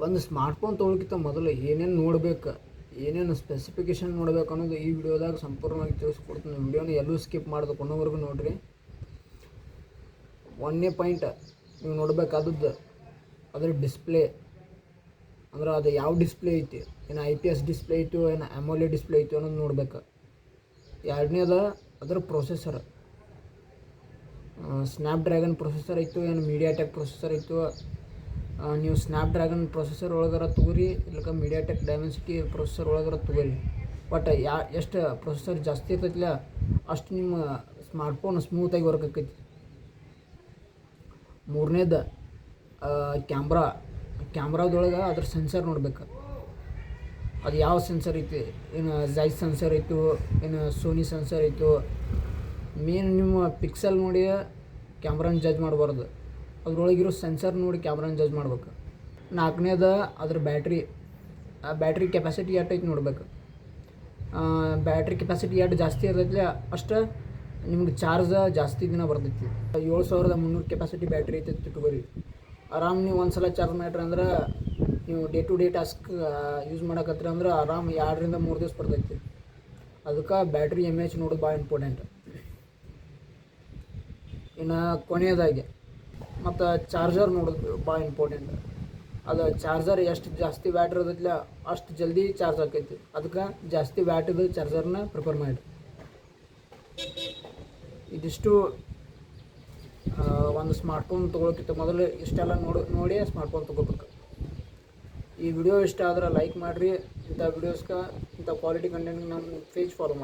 ಒಂದು ಸ್ಮಾರ್ಟ್ಫೋನ್ ತೊಗೊಳಕ್ಕಿಂತ ಮೊದಲು ಏನೇನು ನೋಡ್ಬೇಕು, ಏನೇನು ಸ್ಪೆಸಿಫಿಕೇಷನ್ ನೋಡ್ಬೇಕು ಅನ್ನೋದು ಈ ವಿಡಿಯೋದಾಗ ಸಂಪೂರ್ಣವಾಗಿ ತಿಳಿಸ್ಕೊಡ್ತೀನಿ. ವಿಡಿಯೋನ ಎಲ್ಲೂ ಸ್ಕಿಪ್ ಮಾಡೋದು ಕೊನೆವರೆಗೂ ನೋಡಿರಿ. ಒಂದನೇ ಪಾಯಿಂಟ್ ನೀವು ನೋಡಬೇಕಾದದ್ದು ಅದರ ಡಿಸ್ಪ್ಲೇ, ಅಂದ್ರೆ ಅದು ಯಾವ ಡಿಸ್ಪ್ಲೇ ಐತಿ, ಏನು IPS ಡಿಸ್ಪ್ಲೇ ಐತು, ಏನು AMOLED ಡಿಸ್ಪ್ಲೇ ಐತು ಅನ್ನೋದು ನೋಡ್ಬೇಕು. ಎರಡನೇದು ಅದರ ಪ್ರೊಸೆಸರ್, ಸ್ನ್ಯಾಪ್ಡ್ರ್ಯಾಗನ್ ಪ್ರೊಸೆಸರ್ ಐತು, ಏನು MediaTek ಪ್ರೊಸೆಸರ್ ಐತು. ನೀವು ಸ್ನ್ಯಾಪ್ಡ್ರ್ಯಾಗನ್ ಪ್ರೊಸೆಸರ್ ಒಳಗಾರ ತೊಗೊರಿ, ಇಲ್ಲಕ MediaTek ಡೈಮೆನ್ಸಿಟಿ ಪ್ರೊಸೆಸರ್ ಒಳಗಾರ ತೊಗೊರಿ. ಬಟ್ ಎಷ್ಟು ಪ್ರೊಸೆಸರ್ ಜಾಸ್ತಿ ಇರ್ತೈತಿಲ್ಲ ಅಷ್ಟು ನಿಮ್ಮ ಸ್ಮಾರ್ಟ್ಫೋನ್ ಸ್ಮೂತಾಗಿ ವರ್ಕ್ ಆಕೈತಿ. ಮೂರನೇದು ಕ್ಯಾಮ್ರಾದೊಳಗೆ ಅದ್ರ ಸೆನ್ಸರ್ ನೋಡ್ಬೇಕು. ಅದು ಯಾವ ಸೆನ್ಸರ್ ಐತಿ, ಏನು ಝೈಸ್ ಸೆನ್ಸರ್ ಐತು, ಏನು ಸೋನಿ ಸೆನ್ಸರ್ ಐತು. ಮೇನ್ ನಿಮ್ಮ ಪಿಕ್ಸೆಲ್ ನೋಡಿ ಕ್ಯಾಮ್ರಾನ ಜಡ್ಜ್ ಮಾಡಬಾರ್ದು, ಅದ್ರೊಳಗಿರೋ ಸೆನ್ಸರ್ ನೋಡಿ ಕ್ಯಾಮ್ರಾನ ಜಡ್ಜ್ ಮಾಡ್ಬೇಕು. ನಾಲ್ಕನೇದು ಅದ್ರ ಬ್ಯಾಟ್ರಿ ಕೆಪಾಸಿಟಿ ಎಷ್ಟು ಐತಿ ನೋಡ್ಬೇಕು. ಬ್ಯಾಟ್ರಿ ಕೆಪಾಸಿಟಿ ಎಷ್ಟು ಜಾಸ್ತಿ ಇರ್ತೈತಿಲ್ಲ ಅಷ್ಟು ನಿಮ್ಗೆ ಚಾರ್ಜ್ ಜಾಸ್ತಿ ದಿನ ಬರ್ತೈತಿ. 7300 ಕೆಪಾಸಿಟಿ ಬ್ಯಾಟ್ರಿ ಐತೆ ಇಟ್ಕೊರಿ. ಆರಾಮ್ ನೀವು ಒಂದು ಸಲ ಚಾರ್ಜ್ ಮಾಡ್ರಿ ಅಂದ್ರೆ ನೀವು day to day task use ಮಾಡಕತ್ತೀರಿ ಅಂದ್ರೆ ಆರಾಮ್ 2 ರಿಂದ 3 ದಿವಸ ಬರ್ತೈತಿ. ಅದಕ್ಕೆ ಬ್ಯಾಟ್ರಿ MAH ನೋಡೋದು ಭಾಳ ಇಂಪಾರ್ಟೆಂಟ್. ಇನ್ನು ಕೊನೆಯದಾಗಿ ಮತ್ತು ಚಾರ್ಜರ್ ನೋಡೋದು ಭಾಳ ಇಂಪಾರ್ಟೆಂಟ್. ಅದು ಚಾರ್ಜರ್ ಎಷ್ಟು ಜಾಸ್ತಿ ಬ್ಯಾಟ್ರಿ ಇರ್ತೈತಿಲ್ಲ ಅಷ್ಟು ಜಲ್ದಿ ಚಾರ್ಜ್ ಆಕೈತಿ. ಅದಕ್ಕೆ ಜಾಸ್ತಿ ಬ್ಯಾಟ್ರಿದು ಚಾರ್ಜರ್ನ ಪ್ರಿಫರ್ ಮಾಡಿ. ಇದಿಷ್ಟು ಒಂದು ಸ್ಮಾರ್ಟ್ಫೋನ್ ತೊಗೊಳಕ್ಕಿಂತ ಮೊದಲು ಇಷ್ಟೆಲ್ಲ ನೋಡಿ ಸ್ಮಾರ್ಟ್ಫೋನ್ ತೊಗೋಬೇಕು. ಈ ವಿಡಿಯೋ ಇಷ್ಟ ಆದ್ರೆ ಲೈಕ್ ಮಾಡಿರಿ. ಇಂಥ ವಿಡಿಯೋಸ್ಗೆ ಇಂಥ ಕ್ವಾಲಿಟಿ ಕಂಟೆಂಟ್ಗೆ ನಮ್ಮ ಪೇಜ್ ಫಾಲೋ ಮಾಡಿ.